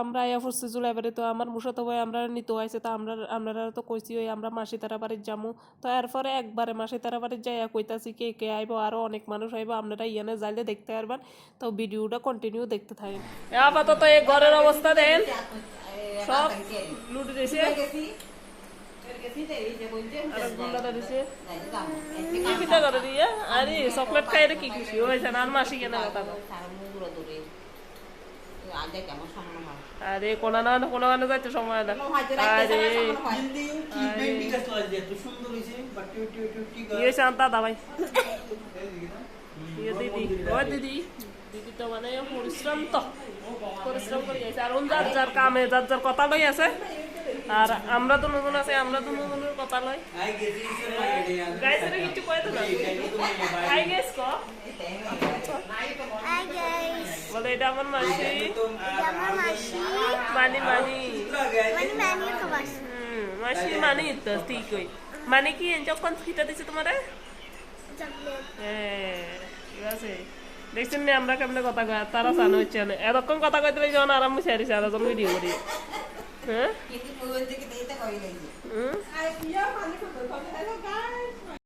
আমরা আয়া পড়ছি জুলাইবাড়ি তো আমার মুসাতো ভাই আমরা নিতে আইছে তো আমরা তো কইছি ওই আমরা মাসি তারা বাড়ির যামু তো এরপরে একবারে মাসি তারা বাড়ির যাইয়া কইতাছি কে কে আইব আরো অনেক মানুষ আইব আপনারা ইয়ানে যাইলে দেখতে পারবেন তো ভিডিওটা কন্টিনিউ দেখতে থাকেন আপাতত এই ঘরের অবস্থা দেন সব লুটে দিয়েছে আরে চকলেট খাই কি খুশি হয়েছে আর মাসি কেনা কথা আরে কোনা না কোনো গানে যাইতে সময় না আরে শান্তা দাবাই দিদি ওই দিদি দিদি তো মানে পরিশ্রম করে গেছে আর যার যার কামে যার যার কথা লই আছে আর আমরা তো নতুন আছে আমরা তো নতুনের কথা লই গাইস এটা কিছু কয় তো না হাই গাইস কো হাই গাইস বলে এটা আমার মাসি মানি তো মাসি মাসি মানি তো ঠিক কই মানে কি যখন ফিটা দিছে তোমারে চকলেট হ্যাঁ ঠিক আছে দেখছেন না আমরা কেমনে কথা কয় তারা জানো হচ্ছে না এরকম কথা কইতে পারি যখন আরাম সারিছে আর যখন ভিডিও করি হ্যাঁ